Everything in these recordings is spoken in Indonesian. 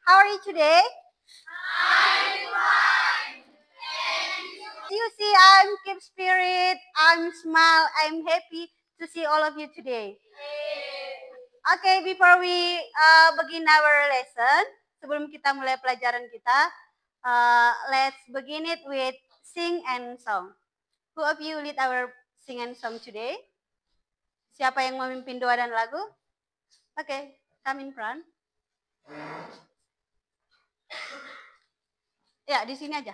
How are you today? I'm fine. You see, I'm keep spirit, I'm smile, I'm happy to see all of you today. Okay, before we begin our lesson, sebelum kita mulai pelajaran kita, let's begin it with sing and song. Who of you lead our sing and song today? Siapa yang memimpin doa dan lagu? Okay, come in front. Ya, di sini aja.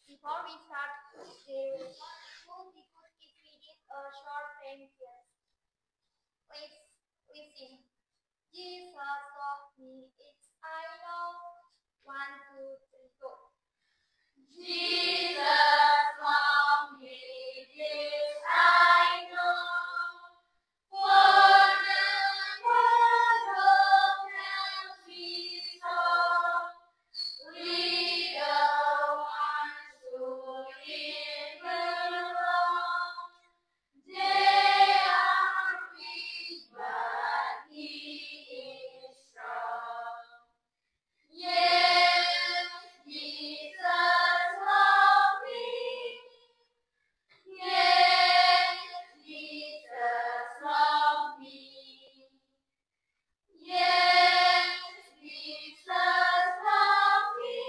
Before we start, it would be good if we did a short prayer here. We sing. Jesus of me, it's I know. 1, 2, 3, go. Jesus of me, it's I know. For the world helps me so. We the ones who live alone. They are weak, but He is strong. Yes, Jesus loves me. Yes, Jesus loves me. Yes, Jesus loves me.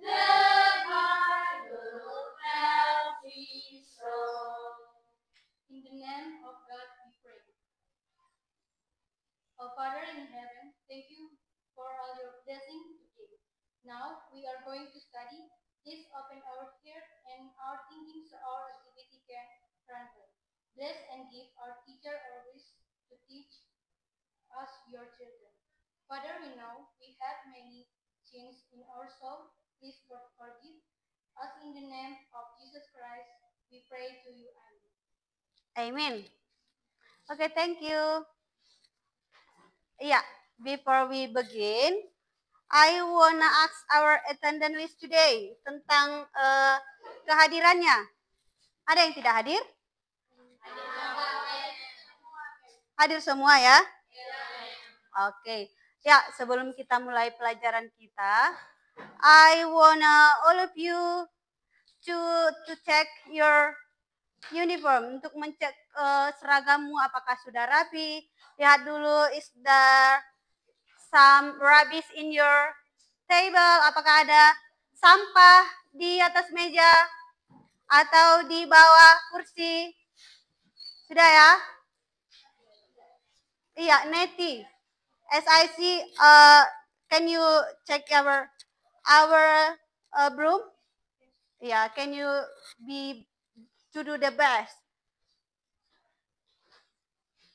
The Bible tells me so. In the name of God we pray. Our Father in heaven, thank you for all your blessings today. Now we are going to study. Please open our ears and our thinking so our activity can run well. Bless and give our teacher always to teach us your children. Father, we know we have many sins in our soul. Please forgive us in the name of Jesus Christ. We pray to you. Amen. Amen. Okay, thank you. Yeah, before we begin, I wanna ask our attendance list today tentang kehadirannya. Ada yang tidak hadir? Hadir semua ya? Oke. Ya, sebelum kita mulai pelajaran kita, I wanna all of you to check your uniform, untuk mencek seragammu apakah sudah rapi. Lihat dulu, is there some rubbish in your table? Apakah ada sampah di atas meja atau di bawah kursi? Sudah ya? Iya, Neti. As I see, can you check our broom? Yeah, can you be to do the best?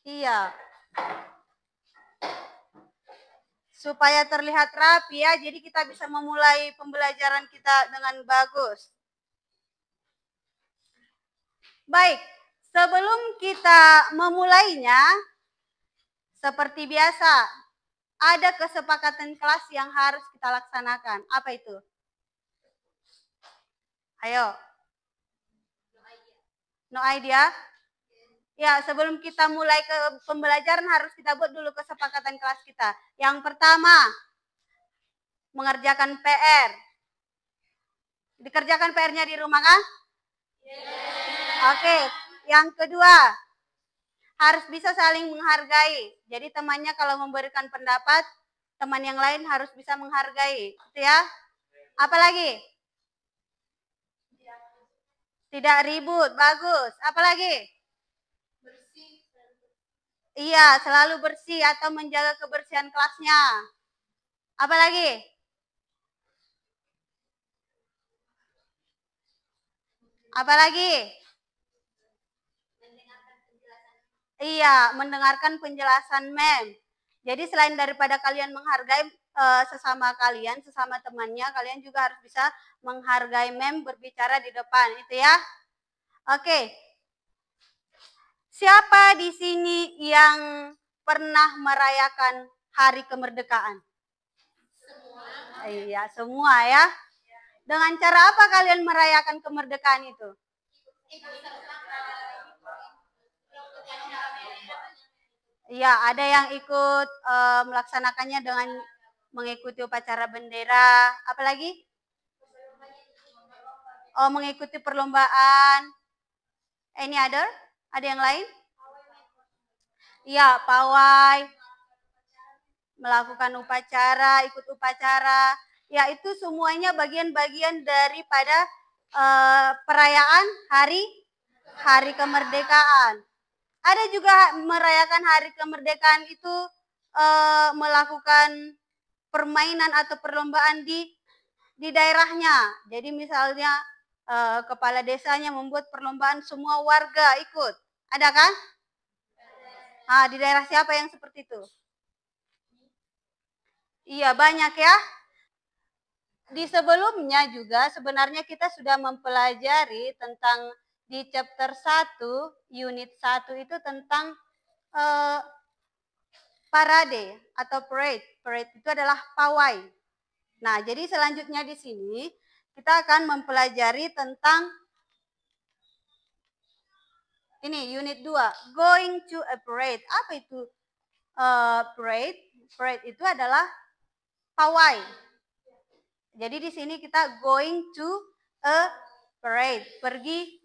Iya. Supaya terlihat rapi ya, jadi kita bisa memulai pembelajaran kita dengan bagus. Baik, sebelum kita memulainya, seperti biasa, ada kesepakatan kelas yang harus kita laksanakan. Apa itu? Ayo. No idea? Ya, sebelum kita mulai ke pembelajaran harus kita buat dulu kesepakatan kelas kita. Yang pertama, mengerjakan PR. Dikerjakan PR-nya di rumah kan? Oke, yang kedua, harus bisa saling menghargai. Jadi temannya kalau memberikan pendapat, teman yang lain harus bisa menghargai. Gitu ya. Apalagi? Tidak ribut, bagus. Apalagi? Bersih. Iya, selalu bersih atau menjaga kebersihan kelasnya. Apalagi? Apalagi? Iya, mendengarkan penjelasan mem. Jadi selain daripada kalian menghargai sesama kalian, sesama temannya, kalian juga harus bisa menghargai mem berbicara di depan, itu ya. Oke. Siapa di sini yang pernah merayakan hari kemerdekaan? Semua. Iya, semua ya. Dengan cara apa kalian merayakan kemerdekaan itu? Ya, ada yang ikut melaksanakannya dengan mengikuti upacara bendera. Apalagi? Oh, mengikuti perlombaan. Any other? Ada yang lain? Ya, pawai. Melakukan upacara, ikut upacara. Ya, itu semuanya bagian-bagian daripada perayaan hari kemerdekaan. Ada juga merayakan hari kemerdekaan itu melakukan permainan atau perlombaan di daerahnya. Jadi misalnya kepala desanya membuat perlombaan, semua warga ikut. Ada kan? Nah, di daerah siapa yang seperti itu? Iya, banyak ya. Di sebelumnya juga sebenarnya kita sudah mempelajari tentang di chapter 1, unit 1 itu tentang parade atau parade. Parade itu adalah pawai. Nah, jadi selanjutnya di sini kita akan mempelajari tentang ini unit 2, going to a parade. Apa itu parade? Parade itu adalah pawai. Jadi di sini kita going to a parade, pergi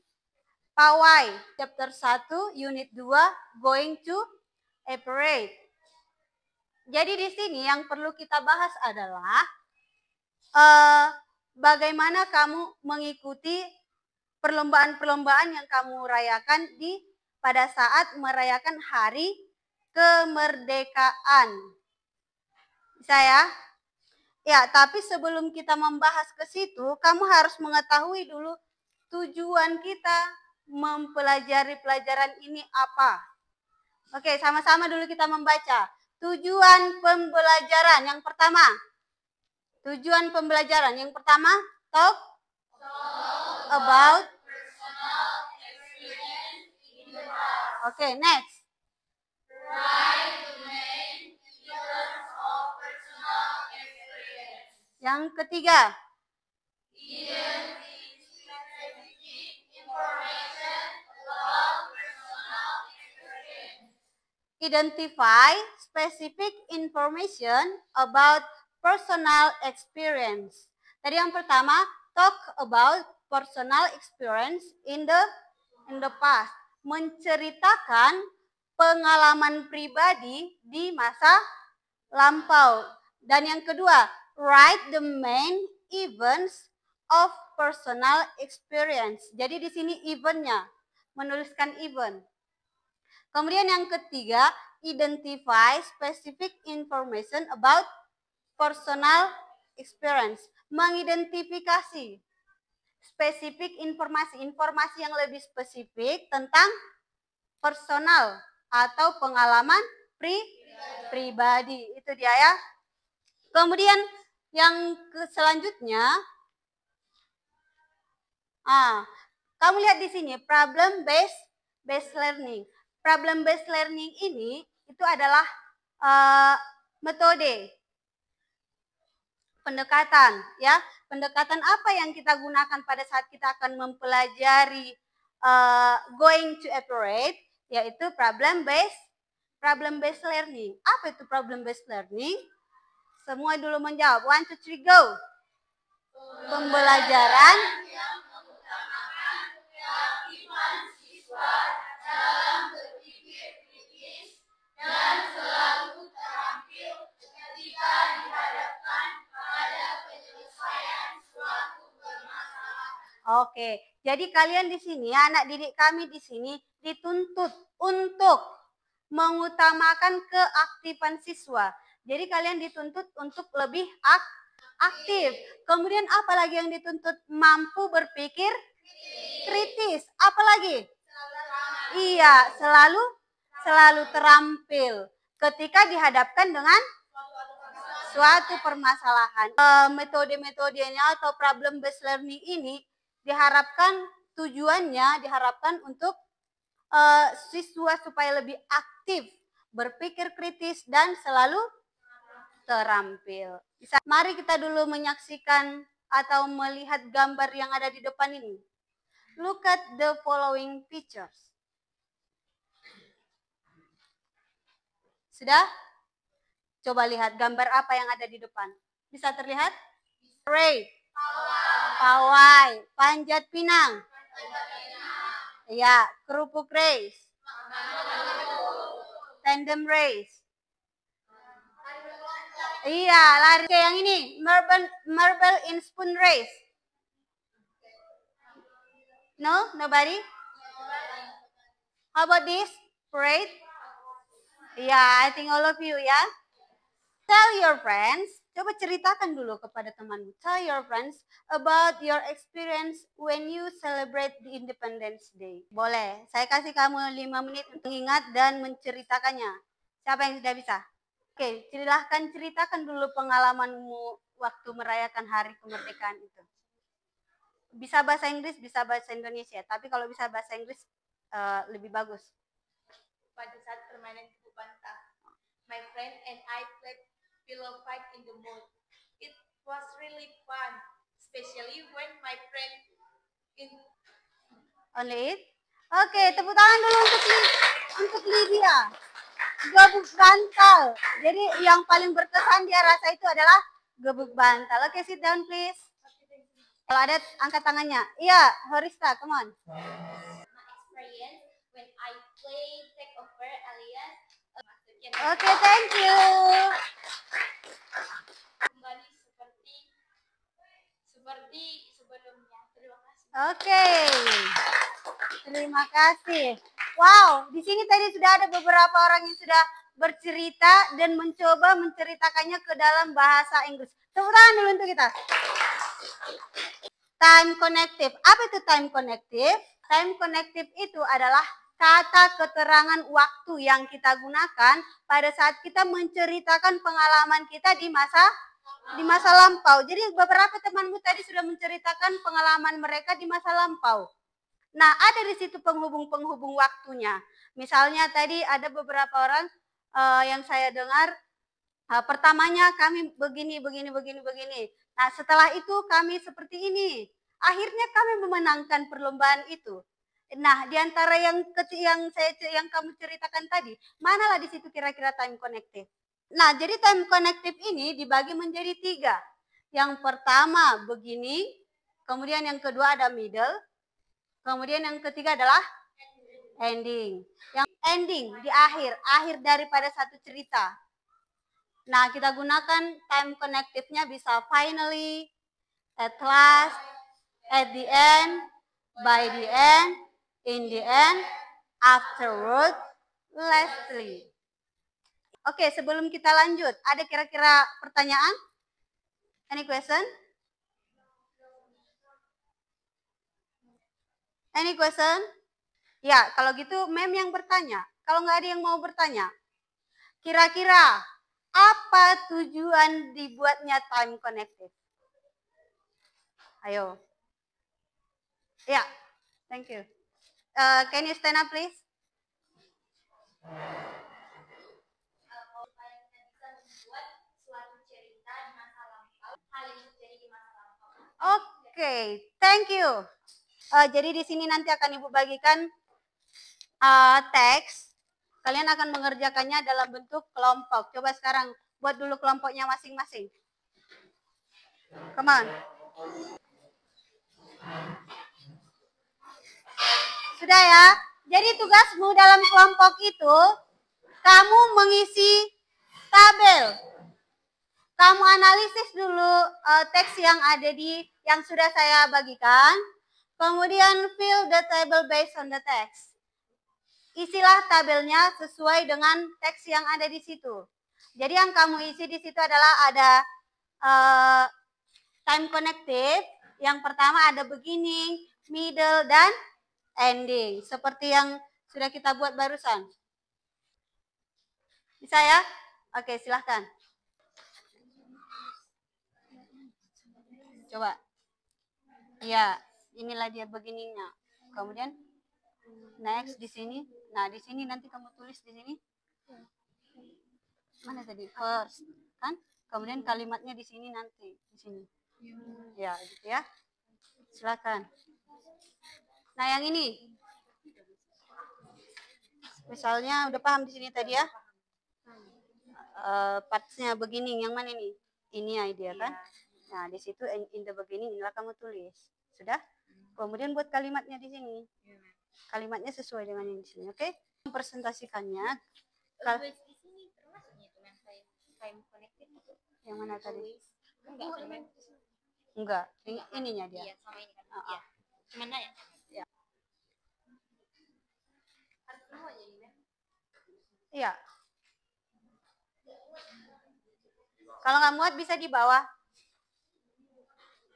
pawai. Chapter 1, unit 2, going to a parade. Jadi di sini yang perlu kita bahas adalah bagaimana kamu mengikuti perlombaan-perlombaan yang kamu rayakan pada saat merayakan hari kemerdekaan. Bisa ya? Ya, tapi sebelum kita membahas ke situ, kamu harus mengetahui dulu tujuan kita mempelajari pelajaran ini apa. Oke, sama-sama dulu kita membaca. Tujuan pembelajaran yang pertama. Tujuan pembelajaran yang pertama, talk about personal experience in the past. Oke, next. Write the main features of personal experience. Yang ketiga. Identify specific information about personal experience. Tadi yang pertama, talk about personal experience in the past. Menceritakan pengalaman pribadi di masa lampau. Dan yang kedua, write the main events of personal experience. Jadi di sini eventnya, menuliskan event. Kemudian yang ketiga, identify specific information about personal experience. Mengidentifikasi spesifik informasi yang lebih spesifik tentang personal atau pengalaman pribadi. Itu dia ya. Kemudian yang selanjutnya, kamu lihat di sini problem based learning. Problem based learning ini itu adalah metode pendekatan, ya. Pendekatan apa yang kita gunakan pada saat kita akan mempelajari going to a parade, yaitu problem based learning. Apa itu problem based learning? Semua dulu menjawab. 1, 2, 3, go. Pembelajaran yang mengutamakan keaktifan siswa dalam berpikir kritis dan selalu terampil ketika dihadapkan pada penyelesaian suatu permasalahan. Oke, jadi kalian di sini, anak didik kami di sini dituntut untuk mengutamakan keaktifan siswa. Jadi kalian dituntut untuk lebih aktif. Kemudian apa lagi yang dituntut? Mampu berpikir kritis. Apa lagi? Iya, selalu terampil ketika dihadapkan dengan suatu permasalahan. Metode-metodenya atau problem based learning ini diharapkan untuk siswa supaya lebih aktif, berpikir kritis dan selalu terampil. Mari kita dulu menyaksikan atau melihat gambar yang ada di depan ini. Look at the following pictures. Sudah? Coba lihat gambar apa yang ada di depan. Bisa terlihat? Parade. Pawai. Panjat pinang. Ya, kerupuk race. Tandem race. Iya, lari kayak yang ini. Marble in spoon race. No? Nobody? How about this? Parade? Yeah, I think all of you, ya. Tell your friends, coba ceritakan dulu kepada temanmu. Tell your friends about your experience when you celebrate the Independence Day. Boleh, saya kasih kamu 5 menit untuk mengingat dan menceritakannya. Siapa yang sudah bisa? Oke, silahkan ceritakan dulu pengalamanmu waktu merayakan hari kemerdekaan itu. Bisa bahasa Inggris, bisa bahasa Indonesia. Tapi kalau bisa bahasa Inggris lebih bagus. Pada saat permainan kubu bantah, my friend and I played pillow fight in the mud. It was really fun, especially when my friend Only it? Oke, tepuk tangan dulu untuk Lydia. Gebuk bantal. Jadi yang paling berkesan dia rasa itu adalah gebuk bantal. Oke, sit down please. Kalau ada angkat tangannya. Iya, Horista, come on. experience when I played take over alias Oke, thank you. kembali seperti sebelumnya. Terima kasih. Oke. Terima kasih. Wow, di sini tadi sudah ada beberapa orang yang sudah bercerita dan mencoba menceritakannya ke dalam bahasa Inggris. Tepuk tangan dulu untuk kita. Time connective. Apa itu time connective? Time connective itu adalah kata keterangan waktu yang kita gunakan pada saat kita menceritakan pengalaman kita di masa lampau. Jadi beberapa temanmu tadi sudah menceritakan pengalaman mereka di masa lampau. Nah, ada di situ penghubung-penghubung waktunya. Misalnya tadi ada beberapa orang yang saya dengar pertamanya kami begini. Nah, setelah itu kami seperti ini. Akhirnya kami memenangkan perlombaan itu. Nah, di antara yang kamu ceritakan tadi, manalah di situ kira-kira time connective? Nah, jadi time connective ini dibagi menjadi 3. Yang pertama begini, kemudian yang kedua ada middle, kemudian yang ketiga adalah ending. Yang ending di akhir daripada satu cerita. Nah, kita gunakan time connective-nya bisa finally, at last, at the end, by the end, in the end, afterward, lastly. Oke, sebelum kita lanjut, ada kira-kira pertanyaan? Any question? Any question? Ya, kalau gitu mem yang bertanya. Kalau nggak ada yang mau bertanya, kira-kira apa tujuan dibuatnya time connective? Ayo. Ya, thank you. Can you stand up please? Oke, thank you. Jadi di sini nanti akan Ibu bagikan teks. Kalian akan mengerjakannya dalam bentuk kelompok. Coba sekarang buat dulu kelompoknya masing-masing. Come on. Sudah ya? Jadi tugasmu dalam kelompok itu, kamu mengisi tabel. Kamu analisis dulu teks yang ada yang sudah saya bagikan. Kemudian fill the table based on the text. Isilah tabelnya sesuai dengan teks yang ada di situ. Jadi yang kamu isi di situ adalah ada time connective. Yang pertama ada beginning, middle, dan ending. Seperti yang sudah kita buat barusan. Bisa ya? Oke, silahkan. Coba. Iya, inilah dia beginningnya. Kemudian next di sini. Nah, di sini nanti kamu tulis di sini. Mana tadi? First, kan? Kemudian kalimatnya di sini nanti, di sini. Ya, gitu ya. Silakan. Nah, yang ini. Misalnya udah paham di sini tadi ya? partsnya beginning yang mana nih? Ini idea kan? Nah, di situ in the beginning inilah kamu tulis. Sudah? Kemudian buat kalimatnya di sini. Kalimatnya sesuai dengan yang di sini, oke? Presentasikannya. Always di sini termasuknya itu yang time connected itu. Yang mana tadi? Enggak, Ininya dia. Iya, sama ini kan. Iya. Cuman nanya. Ya. Semuanya ini ya. Iya. Kalau nggak muat bisa di bawah.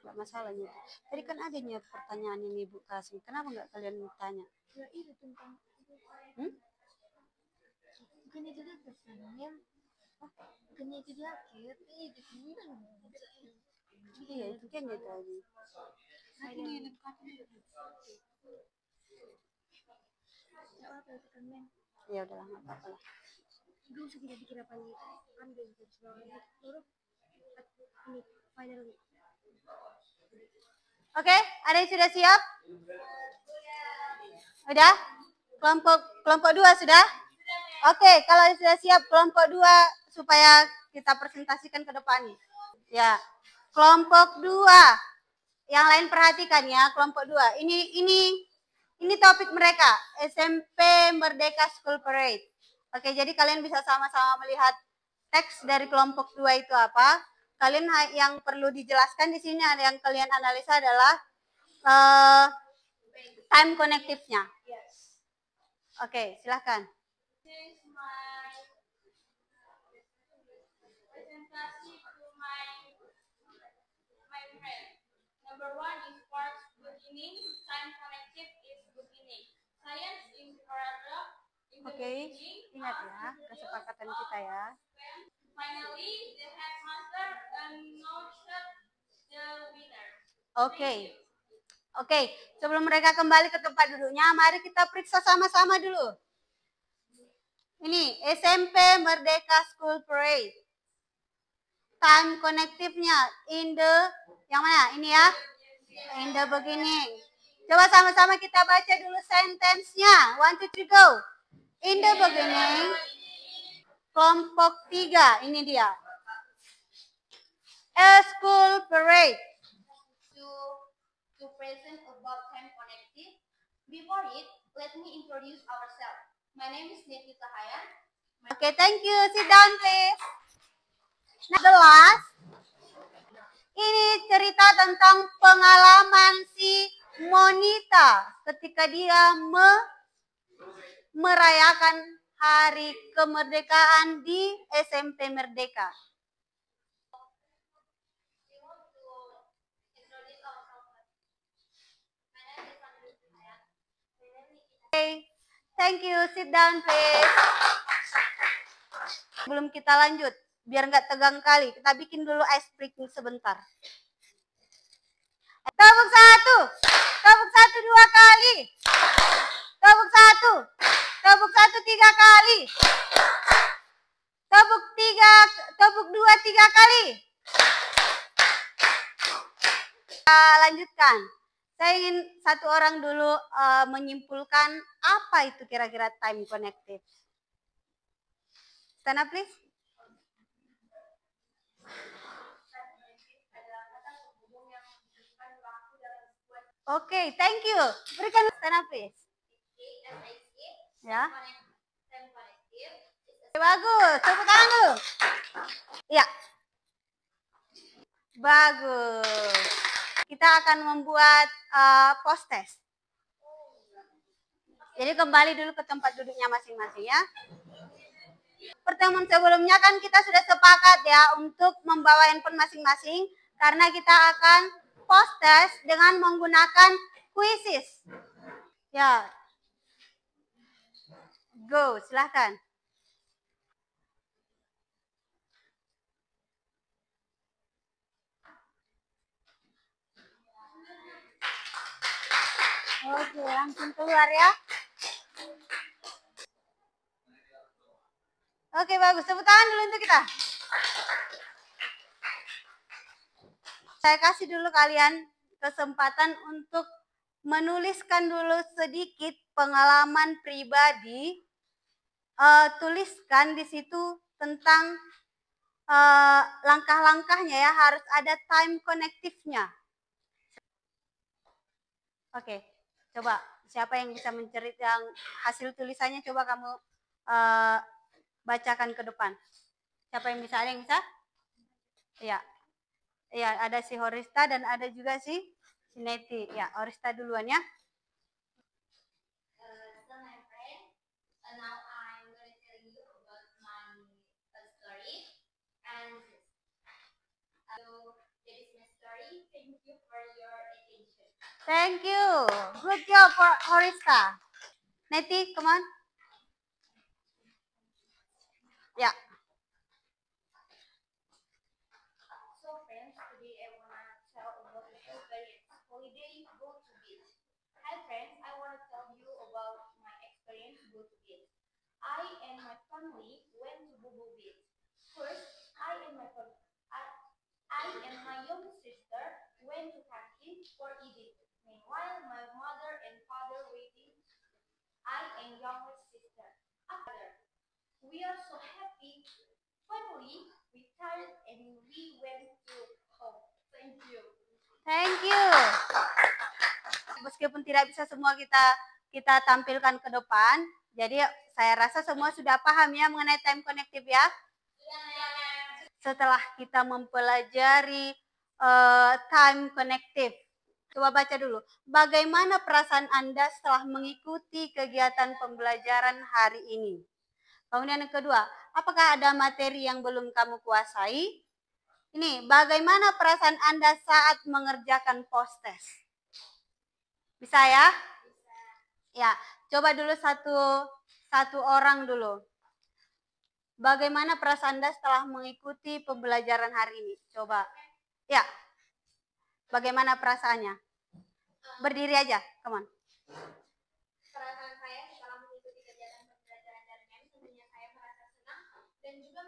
Nggak masalahnya. Tadi kan ada niat pertanyaan yang Ibu kasih. Kenapa nggak kalian tanya? Ya itu tentang bukan itu dia pesannya. Bukan itu dia akhir. Itu kan. Iya, itu kan dia tadi. Ya udah nggak apa-apa lah. Gue usah kita pikir apa nih? Ambil terus bawah. Terus ini finally. Oke, ada yang sudah siap? Udah? Kelompok 2 sudah? Oke, kalau sudah siap kelompok 2 supaya kita presentasikan ke depan. Ya. Kelompok 2. Yang lain perhatikan ya, kelompok 2. Ini topik mereka, SMP Merdeka School Parade. Oke, jadi kalian bisa sama-sama melihat teks dari kelompok 2 itu apa. Kalian yang perlu dijelaskan di sini ada yang kalian analisa adalah time connective-nya. Oke, silahkan. This is my presentasi to my friend. Number 1 is parts beginning. Time connective is beginning. Science in paragraph. Oke, ingat ya kesepakatan kita ya. Finally, the headmaster announced the winner. Oke, sebelum mereka kembali ke tempat duduknya, mari kita periksa sama-sama dulu. Ini SMP Merdeka School Parade. Time connective-nya in the, yang mana? Ini ya? In the beginning. Coba sama-sama kita baca dulu sentence-nya. 1, 2, 3, go. In the beginning. Kelompok 3, ini dia. A school parade. To present about time connective. Before it, let me introduce ourselves. My name is Neti Tahayan. Okay, thank you. Sit down, please. Nah, the last. Ini cerita tentang pengalaman si Monita ketika dia merayakan hari kemerdekaan di SMP Merdeka. Okay, thank you. Sit down, please. Sebelum kita lanjut, biar nggak tegang kali, kita bikin dulu ice breaking sebentar. Tepuk 1, tepuk 1 2 kali, tepuk 1, tepuk 1 3 kali, tepuk 2 3 kali. Kita lanjutkan. Saya ingin satu orang dulu menyimpulkan apa itu kira-kira time connective. Stand up, please. Oke, thank you. Berikan stand up, please. Ya. Bagus, tepuk tangan dulu. Ya. Bagus. Kita akan membuat post test. Jadi kembali dulu ke tempat duduknya masing-masing ya. Pertemuan sebelumnya kan kita sudah sepakat ya untuk membawa handphone masing-masing karena kita akan post test dengan menggunakan quizzes. Ya. Go, silahkan. Oke, langsung keluar ya. Oke, bagus. Tepuk tangan dulu untuk kita. Saya kasih dulu kalian kesempatan untuk menuliskan dulu sedikit pengalaman pribadi tuliskan di situ tentang langkah-langkahnya ya, harus ada time connective-nya. Oke, coba siapa yang bisa menceritakan hasil tulisannya, coba kamu bacakan ke depan. Siapa yang bisa? Ada yang bisa? Iya. Iya, ada si Horista dan ada juga si Neti. Ya, Horista duluan ya. So my friend, now I'm going to tell you about my story. And so that is my story. Thank you for your attention. Thank you. Good job for Horista. Neti, come on. Ya. So friends, today I want to tell about my experience. Holiday, go to beach. Hi friends, I want to tell you about my experience go to beach. I and my family went to Bubu Beach. First, I and my young sister went to Kankin for eating. Meanwhile, my mother and father waiting. I and younger sister. After, we are so happy. Finally, we tired and we went to home. Thank you. Thank you. Meskipun tidak bisa semua kita tampilkan ke depan, jadi saya rasa semua sudah paham ya mengenai time connective ya. Setelah kita mempelajari time connective, coba baca dulu. Bagaimana perasaan Anda setelah mengikuti kegiatan pembelajaran hari ini? Kemudian yang kedua, apakah ada materi yang belum kamu kuasai? Ini, bagaimana perasaan Anda saat mengerjakan post-test? Bisa ya? Bisa. Ya, coba dulu satu orang dulu. Bagaimana perasaan Anda setelah mengikuti pembelajaran hari ini? Coba. Ya. Bagaimana perasaannya? Berdiri aja, come on. Perasaan saya setelah mengikuti kegiatan pembelajaran dari MEM, tentunya saya merasa senang dan juga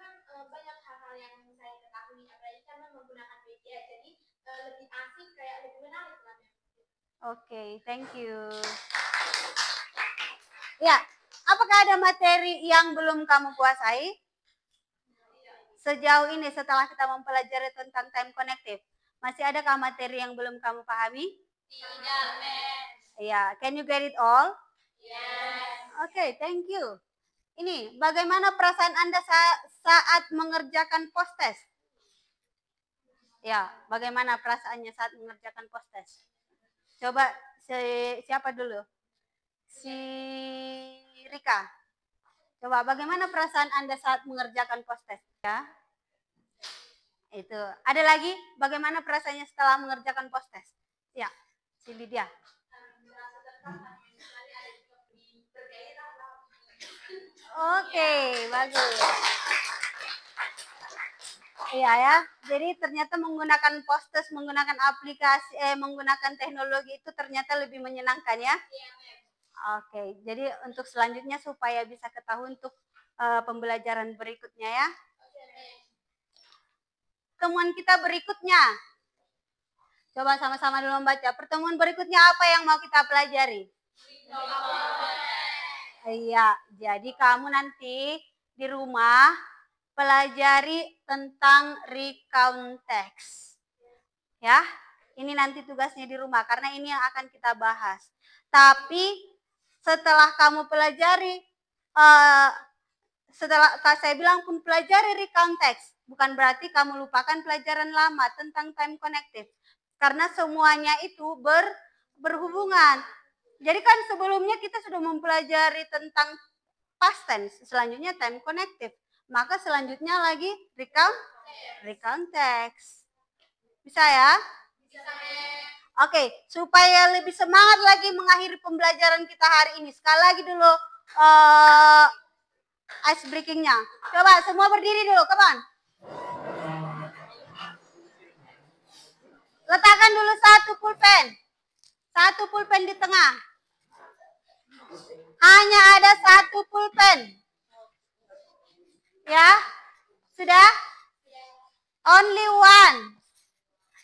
banyak hal-hal yang saya ketahui, apalagi karena menggunakan media, jadi lebih asik, kayak lebih menarik lah. Oke, thank you. Ya, apakah ada materi yang belum kamu kuasai? Sejauh ini setelah kita mempelajari tentang time connective, masih adakah materi yang belum kamu pahami? Tidak, Miss. Ya, can you get it all? Yes. Oke, thank you. Ini, bagaimana perasaan Anda saat mengerjakan post-test? Ya, bagaimana perasaannya saat mengerjakan post-test? Coba siapa dulu? Si Rika. Coba bagaimana perasaan Anda saat mengerjakan post-test? Ya. Itu. Ada lagi bagaimana perasaannya setelah mengerjakan post-test? Ya, si Lydia. Oke, bagus. Iya ya, jadi ternyata menggunakan post-test, menggunakan aplikasi, menggunakan teknologi itu ternyata lebih menyenangkan ya. Oke, jadi untuk selanjutnya supaya bisa ketahui untuk pembelajaran berikutnya ya. Pertemuan kita berikutnya. Coba sama-sama dulu membaca. Pertemuan berikutnya apa yang mau kita pelajari? Iya, jadi kamu nanti di rumah pelajari tentang recount text. Ya, ini nanti tugasnya di rumah karena ini yang akan kita bahas. Tapi setelah kamu pelajari, setelah saya bilang pun pelajari recount text, bukan berarti kamu lupakan pelajaran lama tentang time connective. Karena semuanya itu berhubungan. Jadi kan sebelumnya kita sudah mempelajari tentang past tense, selanjutnya time connective. Maka selanjutnya lagi recount text. Bisa ya? Bisa. Oke, supaya lebih semangat lagi mengakhiri pembelajaran kita hari ini. Sekali lagi dulu ice breakingnya. Coba semua berdiri dulu, kapan? Letakkan dulu satu pulpen. Satu pulpen di tengah. Hanya ada satu pulpen. Ya? Sudah? Only one.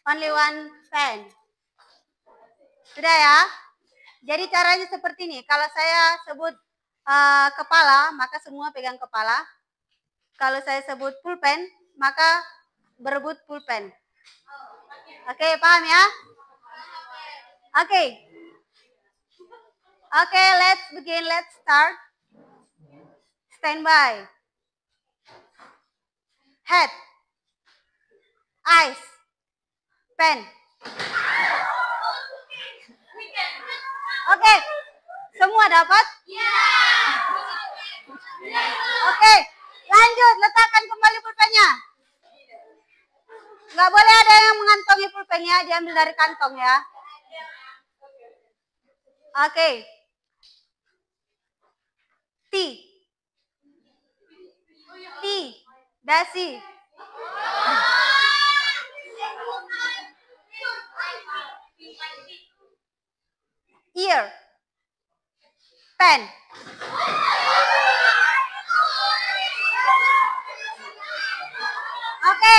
Only one pen. Sudah ya? Jadi caranya seperti ini. Kalau saya sebut kepala, maka semua pegang kepala. Kalau saya sebut pulpen, maka berebut pulpen. Oke, paham ya? Oke. Oke, let's begin. Let's start. Stand by. Head. Eyes. Pen. Oke. Semua dapat? Oke. Lanjut, letakkan kembali pulpennya. Nggak boleh ada yang mengantongi pulpennya, diambil dari kantong ya. Oke. T. Dasi. Ear. Pen. Oke.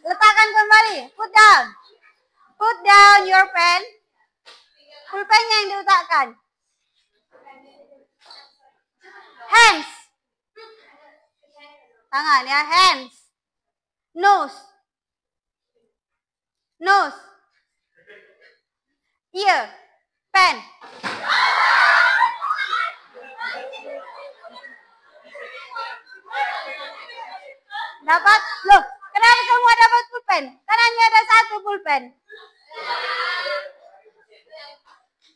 Letakkan kembali. Put down. Put down your pen. Pulpennya yang diletakkan. Hands. Tangan ya, hands. Nose. Nose. Ear. Pen. Dapat? Loh, kenapa semua dapat pulpen? Kan hanya ada satu pulpen.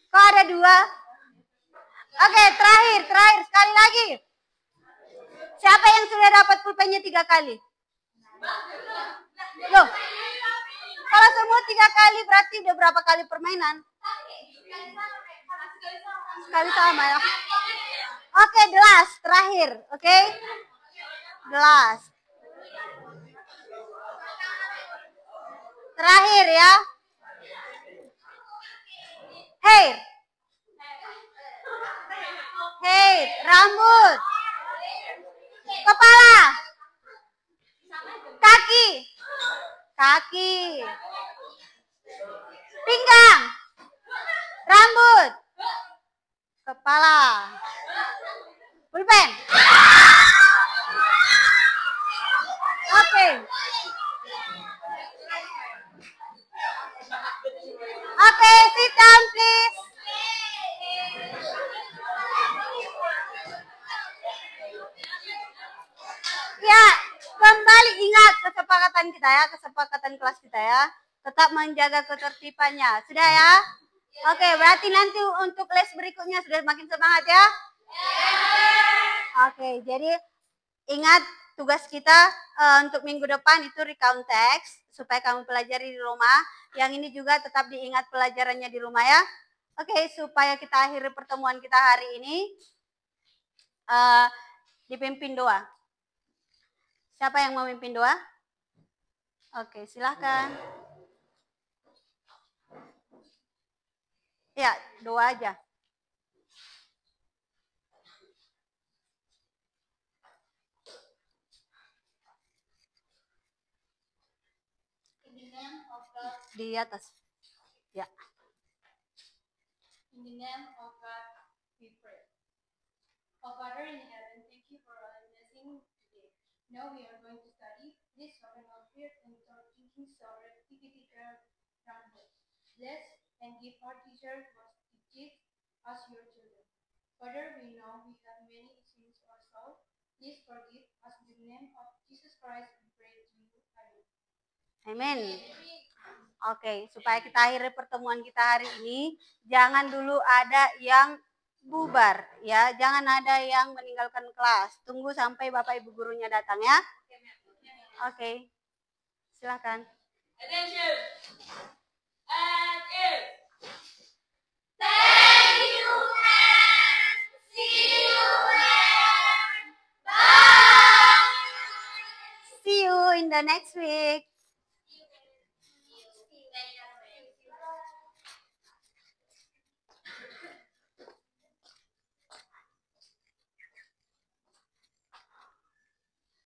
Kok ada dua? Oke, terakhir sekali lagi. Siapa yang sudah dapat pulpennya 3 kali? Loh, kalau semua 3 kali berarti udah berapa kali permainan? Sekali sama ya. Oke, the last, terakhir, oke? The last. Terakhir ya. Hair. Hair, rambut. Kepala. Kaki. Kaki. Pinggang. Rambut. Kepala. Pulpen. Oke. Oke, sit down please. Ya, kembali ingat kesepakatan kita ya, kesepakatan kelas kita ya. Tetap menjaga ketertibannya. Sudah ya? Oke, berarti nanti untuk les berikutnya sudah makin semangat ya? Oke, jadi ingat tugas kita untuk minggu depan itu recount text supaya kamu pelajari di rumah. Yang ini juga tetap diingat pelajarannya di rumah ya. Oke, supaya kita akhiri pertemuan kita hari ini dipimpin doa. Siapa yang mau memimpin doa? Oke, silahkan. Ya, doa aja. Di atas. Ya. In the name of God, we pray. Our Father in heaven, thank you for our blessing today. Now we are going to study. Please open our ears and our thinking so our activity can run well. Bless and give our teacher what to teach us your children. Father, we know we have many sins ourselves. Please forgive us in the name of Jesus Christ. We pray to you. Amen. Amin. Oke, supaya kita akhiri pertemuan kita hari ini, jangan dulu ada yang bubar ya, jangan ada yang meninggalkan kelas. Tunggu sampai Bapak Ibu gurunya datang ya. Oke. Silakan. Attention. And if. Thank you and see you and bye. See you in the next week.